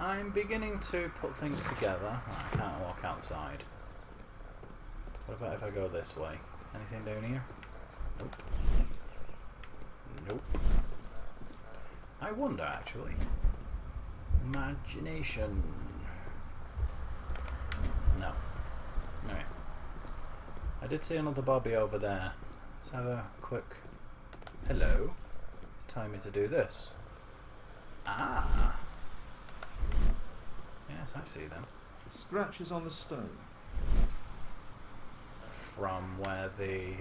I'm beginning to put things together. I can't walk outside. What about if I go this way? Anything down here? Nope. Nope. I wonder, actually. Imagination. No. Alright. I did see another Bobby over there. Let's have a quick hello. It's telling me to do this. Ah! Yes, I see them. Scratches on the stone. From where the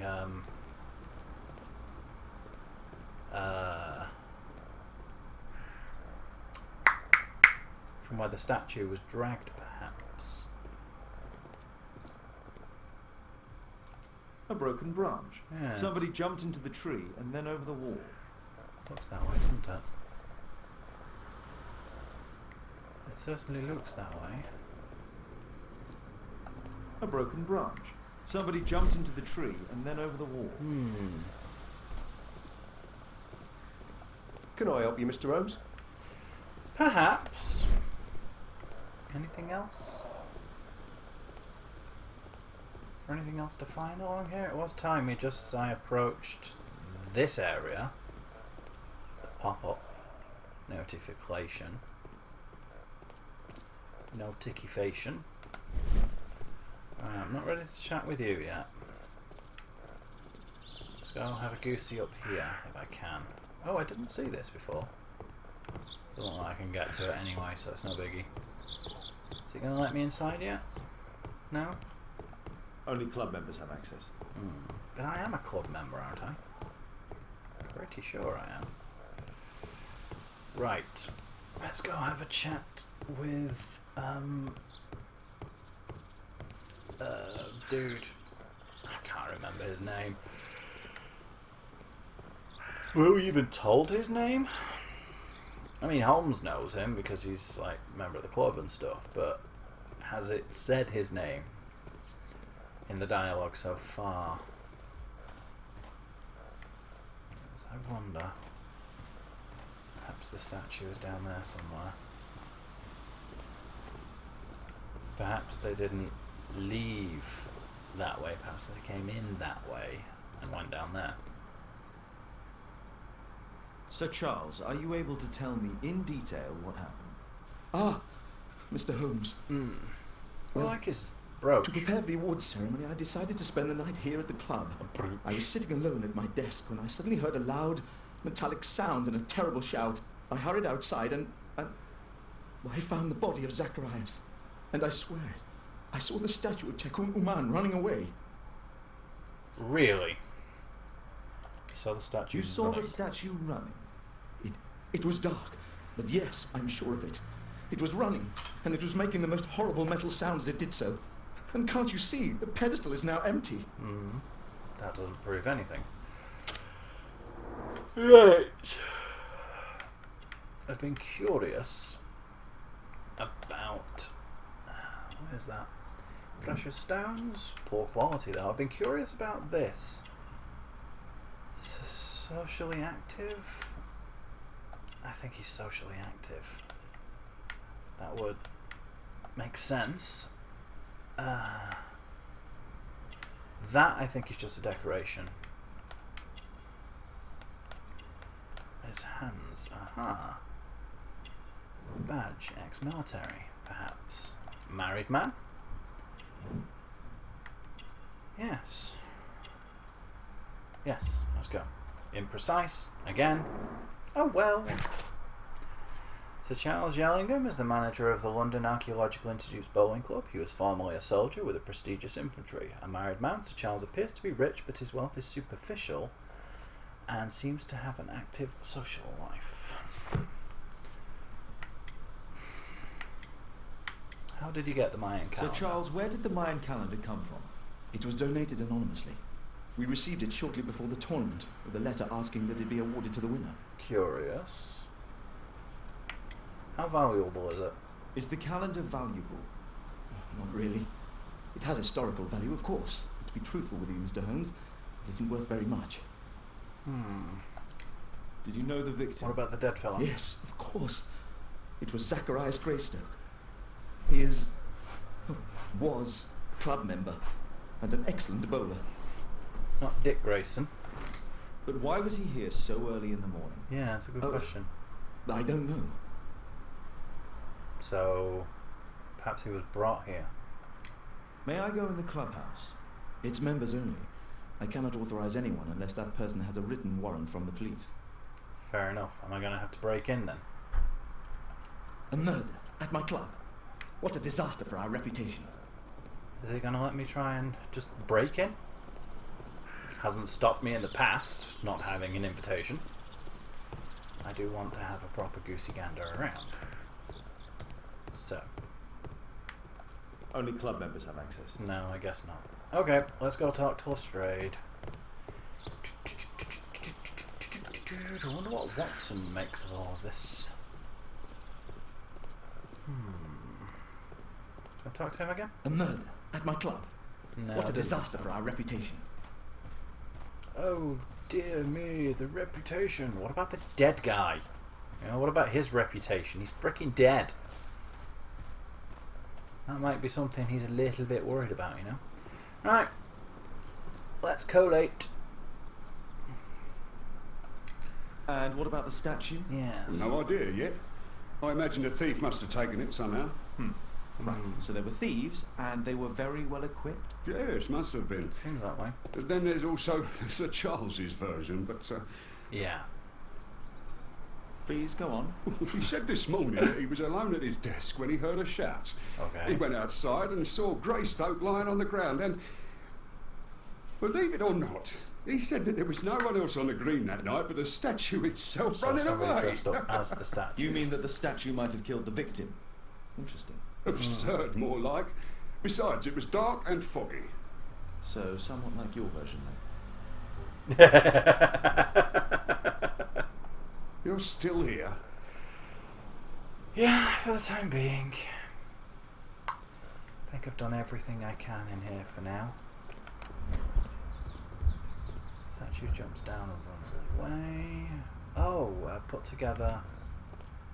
from where the statue was dragged, perhaps. A broken branch. Yeah. Somebody jumped into the tree and then over the wall. Looks that way, doesn't it? It certainly looks that way. A broken branch. Somebody jumped into the tree and then over the wall. Can I help you, Mr. Holmes? Perhaps. Anything else? Or anything else to find along here? It was telling me just as I approached this area. The pop-up notification. Notification. I'm not ready to chat with you yet. Let's go have a goosey up here if I can. Oh, I didn't see this before. Doesn't look like I can get to it anyway, so it's no biggie. Is it going to let me inside yet? No? Only club members have access. But I am a club member, aren't I? Pretty sure I am. Right. Let's go have a chat with dude. I can't remember his name. Were we even told his name? I mean, Holmes knows him because he's like a member of the club and stuff, but has it said his name in the dialogue so far? As I wonder. Perhaps the statue is down there somewhere. Perhaps they didn't leave that way. Perhaps they came in that way and went down there. Sir Charles, are you able to tell me in detail what happened? Ah, Mr. Holmes. Well, like his brooch. To prepare for the awards ceremony, I decided to spend the night here at the club. I was sitting alone at my desk when I suddenly heard a loud, metallic sound and a terrible shout. I hurried outside and I found the body of Zacharias. And I swear it, I saw the statue of Tekun Uman running away. Really? You saw the statue You saw running? the statue running? It was dark, but yes, I'm sure of it. It was running, and it was making the most horrible metal sound as it did so. And can't you see, the pedestal is now empty. That doesn't prove anything. Right. I've been curious about... what is that? Precious stones? Poor quality though. I've been curious about this. Socially active? I think he's socially active. That would make sense. That I think is just a decoration. His hands. Aha. Badge. Ex-military, perhaps. Married man? Yes. Yes, let's go. Imprecise, again. Oh well. Sir Charles Yellingham is the manager of the London Archaeological Institute's bowling club. He was formerly a soldier with a prestigious infantry. A married man, Sir Charles appears to be rich, but his wealth is superficial and seems to have an active social life. How did you get the Mayan calendar? Sir Charles, where did the Mayan calendar come from? It was donated anonymously. We received it shortly before the tournament, with a letter asking that it be awarded to the winner. Curious. How valuable is it? Is the calendar valuable? Not really. It has historical value, of course. To be truthful with you, Mr. Holmes, it isn't worth very much. Did you know the victim? What about the dead fella? Yes, of course. It was Zacharias Greystoke. He is... was a club member and an excellent bowler. Not Dick Grayson. But why was he here so early in the morning? Yeah, that's a good question. I don't know. So, perhaps he was brought here. May I go in the clubhouse? It's members only. I cannot authorize anyone unless that person has a written warrant from the police. Fair enough. Am I going to have to break in then? A murder at my club. What a disaster for our reputation. Is he going to let me try and just break in? Hasn't stopped me in the past, not having an invitation. I do want to have a proper goosey gander around. So. Only club members have access. No, I guess not. Okay, let's go talk to Lestrade. I wonder what Watson makes of all of this. Can I talk to him again? A murder at my club. No, What I a didn't. disaster for our reputation. Oh dear me, the reputation. What about the dead guy? You know, what about his reputation? He's freaking dead. That might be something he's a little bit worried about, you know. Right, let's collate. And what about the statue? Yes. No idea yet. I imagine the thief must have taken it somehow. Right, so there were thieves, and they were very well equipped. Yes, must have been. Seems that way. Then there's also Sir Charles's version, but Yeah. Please go on. he said this morning that he was alone at his desk when he heard a shout. Okay. He went outside and saw Greystoke lying on the ground and, believe it or not, he said that there was no one else on the green that night but the statue itself So running somebody away. dressed up as the statue. You mean that the statue might have killed the victim? Interesting. Absurd, more like. Besides, it was dark and foggy. So, somewhat like your version, then. You're still here. Yeah, for the time being. I think I've done everything I can in here for now. Statue jumps down and runs away. Oh, I put together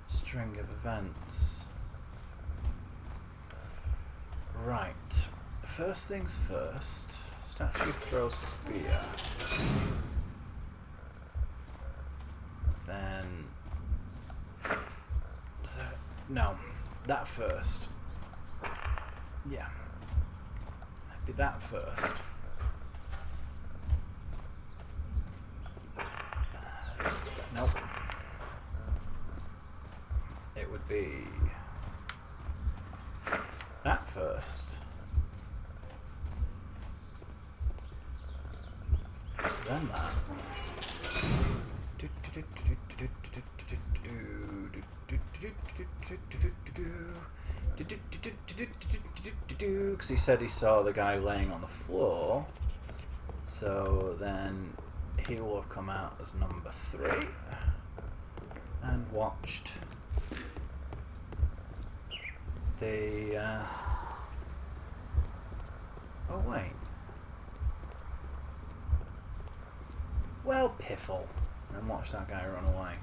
string of events. Right. First things first. Statue throws spear. Then... So, no. That first. Yeah. Maybe that first. Nope. It would be that first. Then that. Because he said he saw the guy laying on the floor. So then he will have come out as number 3 and watched the oh wait, well, piffle, and watch that guy run away.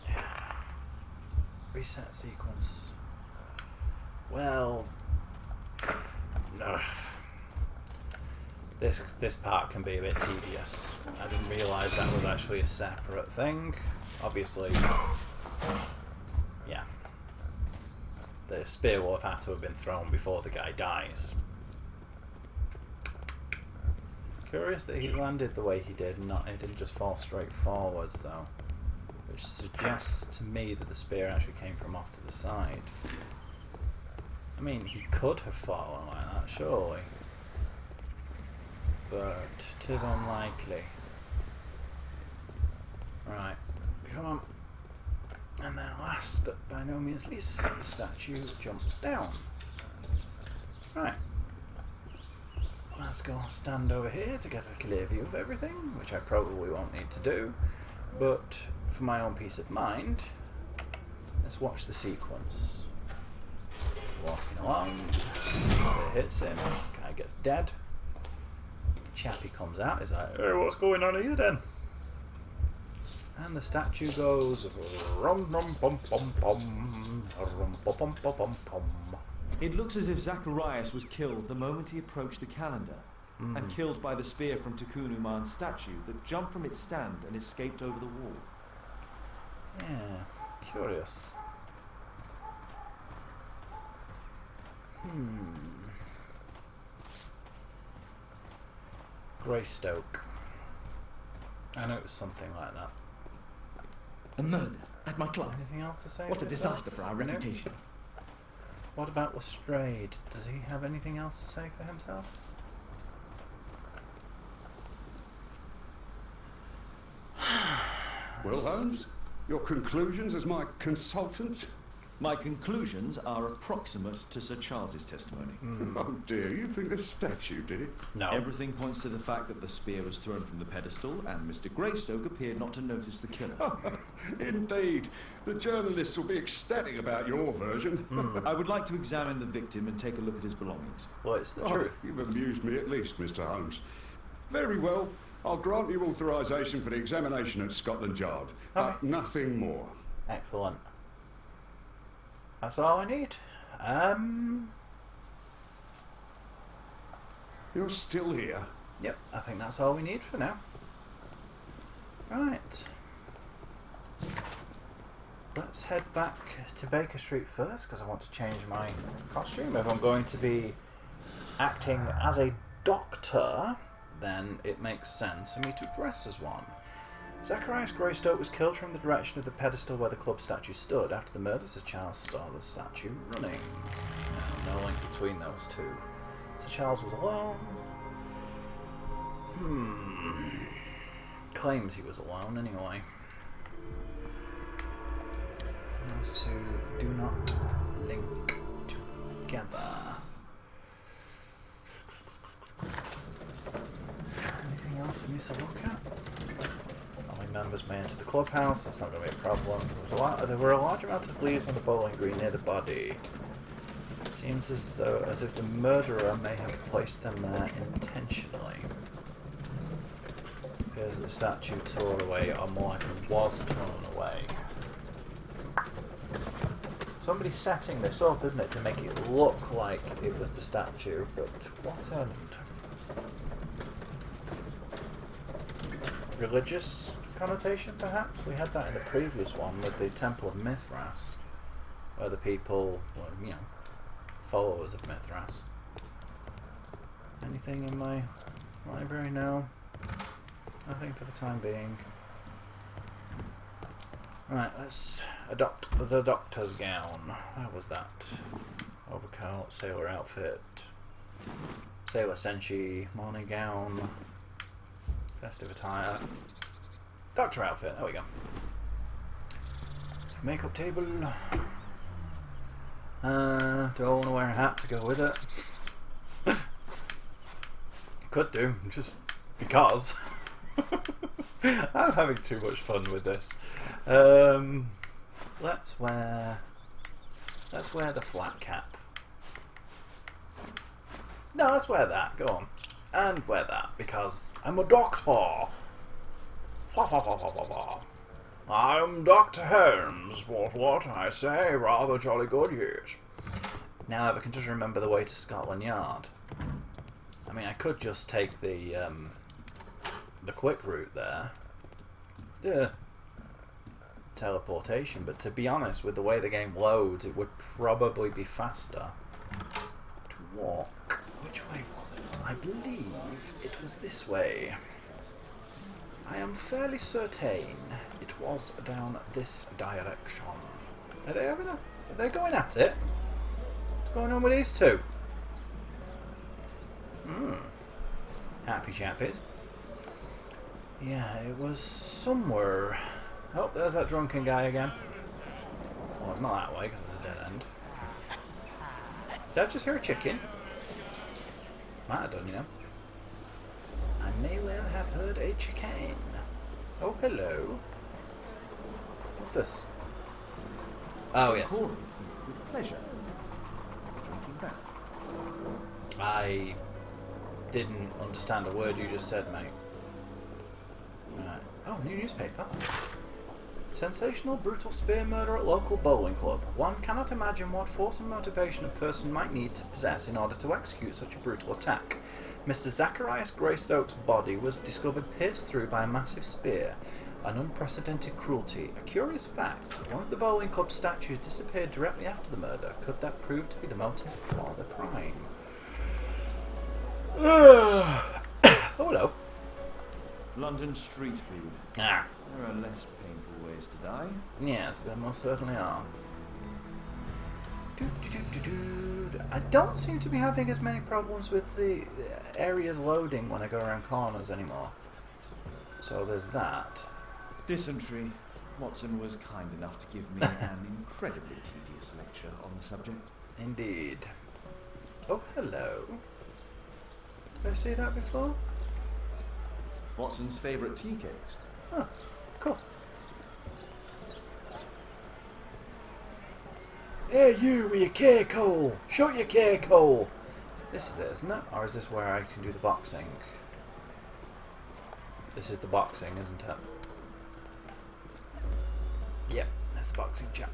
Yeah. Reset sequence. Well, no. This part can be a bit tedious. I didn't realise that was actually a separate thing. Obviously, yeah. The spear will have had to have been thrown before the guy dies. Curious that he landed the way he did, and he didn't just fall straight forwards though. Which suggests to me that the spear actually came from off to the side. I mean, he could have fallen like that, surely. But 'tis unlikely. Right, come on. And then last, but by no means least, the statue jumps down. Right. Let's go stand over here to get a clear view of everything, which I probably won't need to do. But for my own peace of mind, let's watch the sequence. Walking along, it hits him, guy gets dead. Chappie comes out, he's like, hey, what's going on here then? And the statue goes rum rum bum bum bum rum bum bum bum bum bum. It looks as if Zacharias was killed the moment he approached the calendar, and killed by the spear from Takunu Man's statue that jumped from its stand and escaped over the wall. Yeah, curious. Greystoke. I know it was something like that. A murder at my club. Anything else to say? What for a yourself? disaster for our No? reputation. What about Lestrade? Does he have anything else to say for himself? Well, Holmes, your conclusions as my consultant? My conclusions are approximate to Sir Charles's testimony. Oh dear, you think the statue did it? No. Everything points to the fact that the spear was thrown from the pedestal, and Mr. Greystoke appeared not to notice the killer. Indeed. The journalists will be ecstatic about your version. I would like to examine the victim and take a look at his belongings. Well, it's the Oh, truth. you've amused me at least, Mr. Holmes. Very well. I'll grant you authorisation for the examination at Scotland Yard, but Okay. nothing more. Excellent. That's all I need. You're still here. Yep, I think that's all we need for now. Right. Let's head back to Baker Street first, because I want to change my costume. If I'm going to be acting as a doctor, then it makes sense for me to dress as one. Zacharias Greystoke was killed from the direction of the pedestal where the club statue stood. After the murder, Sir Charles saw the statue running. No link between those two. Sir Charles was alone. Claims he was alone, anyway. Those two do not link together. Anything else for me to look at? Only members may enter the clubhouse. That's not going to be a problem. There were a large amount of leaves on the bowling green near the body. It seems as if the murderer may have placed them there intentionally. It appears that the statue tore away, or more likely was torn away. Somebody's setting this up, isn't it, to make it look like it was the statue, but what end? Religious connotation, perhaps? We had that in the previous one with the Temple of Mithras, where the people were, followers of Mithras. Anything in my library? No. Nothing for the time being. Right, let's adopt the doctor's gown. How was that? Overcoat, sailor outfit, sailor senshi, morning gown, festive attire, doctor outfit. There we go. Makeup table. Do I want to wear a hat to go with it? Could do, just because. I'm having too much fun with this. Let's wear the flat cap. No, let's wear that. Go on, and wear that because I'm a doctor. I'm Dr. Holmes. What? I say, rather jolly good, yes. Now, if I can just remember the way to Scotland Yard. I mean, I could just take the quick route there. Yeah. Teleportation, but to be honest, with the way the game loads, it would probably be faster to walk. Which way was it? I believe it was this way. I am fairly certain it was down this direction. Are they going at it? What's going on with these two? Happy chappies. Yeah, it was somewhere. Oh, there's that drunken guy again. Well, it's not that way because it's a dead end. Did I just hear a chicken? Might have done, I may well have heard a chicken. Oh, hello. What's this? Oh, yes. Call it with pleasure. Drinking back. I didn't understand a word you just said, mate. Right. Oh, new newspaper. Sensational, brutal spear murder at local bowling club. One cannot imagine what force and motivation a person might need to possess in order to execute such a brutal attack. Mr. Zacharias Greystoke's body was discovered pierced through by a massive spear. An unprecedented cruelty. A curious fact, one of the bowling club statues disappeared directly after the murder. Could that prove to be the motive for the crime? Oh, hello. London street food. Ah. There are less painful ways to die. Yes, there most certainly are. I don't seem to be having as many problems with the areas loading when I go around corners anymore. So there's that. Dysentery. Watson was kind enough to give me an incredibly tedious lecture on the subject. Indeed. Oh, hello. Did I see that before? Watson's favourite tea cakes. Oh, cool. Hey, you with your cake hole! Shut your cake hole! This is it, isn't it? Or is this where I can do the boxing? This is the boxing, isn't it? Yep, that's the boxing chap.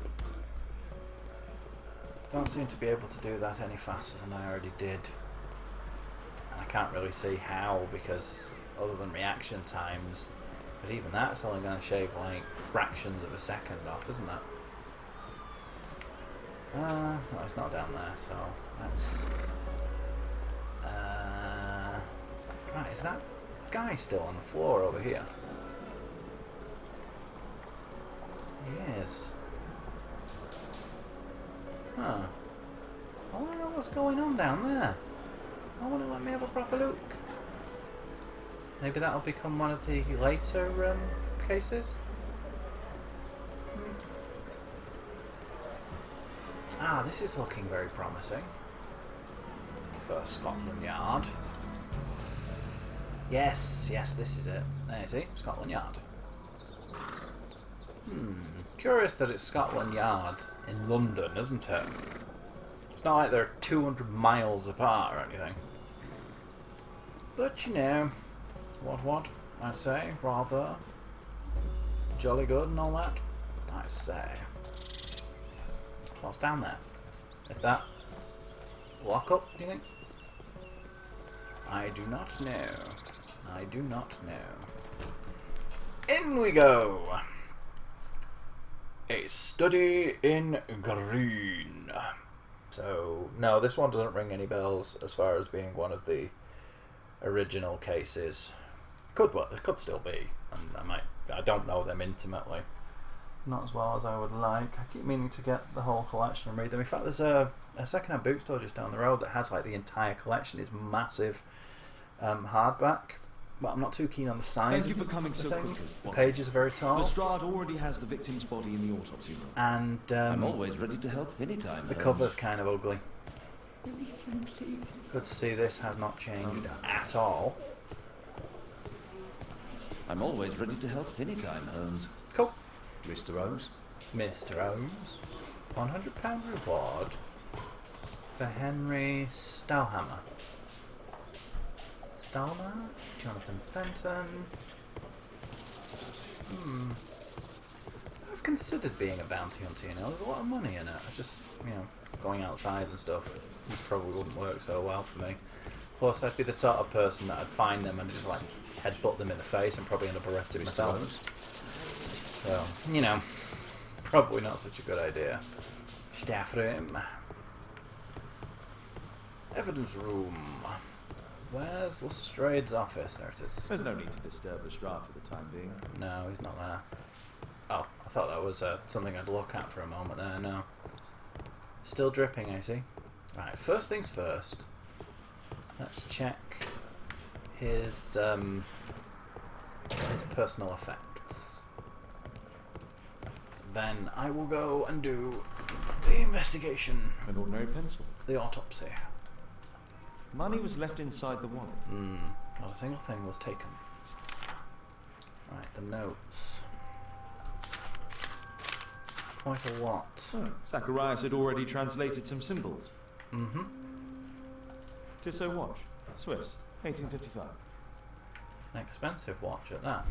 Don't seem to be able to do that any faster than I already did. And I can't really see how, because other than reaction times, but even that's only going to shave like fractions of a second off, isn't it? No, it's not down there, so that's... right, is that guy still on the floor over here? He is. Huh. I want to know what's going on down there. I want to let me have a proper look. Maybe that'll become one of the later cases? Ah, this is looking very promising for Scotland Yard. Yes, yes, this is it. There you see, Scotland Yard. Curious that it's Scotland Yard in London, isn't it? It's not like they're 200 miles apart or anything. But you know, what I say, rather jolly good and all that. I say. What's down there? Is that lock up, do you think? I do not know. I do not know. In we go! A study in green. So, no, this one doesn't ring any bells as far as being one of the original cases. It could still be, and I don't know them intimately. Not as well as I would like. I keep meaning to get the whole collection and read them. In fact, there's a second-hand bookstore just down the road that has like the entire collection. It's massive hardback, but I'm not too keen on the size. Thank you for coming so quickly. The pages are very tall. Lestrade already has the victim's body in the autopsy room. And I'm always ready to help anytime. The cover's kind of ugly. Release him, please. Good to see this has not changed at all. I'm always ready to help anytime, Holmes. Cool. Mr. Holmes? Mr. Holmes. £100 reward for Henry Stalhammer. Stalmer? Jonathan Fenton. I've considered being a bounty hunter, you know. There's a lot of money in it. I just, you know, going outside and stuff probably wouldn't work so well for me. Plus, I'd be the sort of person that I'd find them and just like headbutt them in the face and probably end up arrested myself. So, you know, probably not such a good idea. Staff room. Evidence room. Where's Lestrade's office? There it is. There's no need to disturb Lestrade for the time being. No, he's not there. Oh, I thought that was something I'd look at for a moment there. No. Still dripping, I see. Right, first things first. Let's check his personal effects. Then I will go and do the investigation. An ordinary pencil. The autopsy. Money was left inside the wallet. Not a single thing was taken. Right, the notes. Quite a lot. Oh, Zacharias had already translated some symbols. Tissot watch. Swiss. 1855. An expensive watch at that.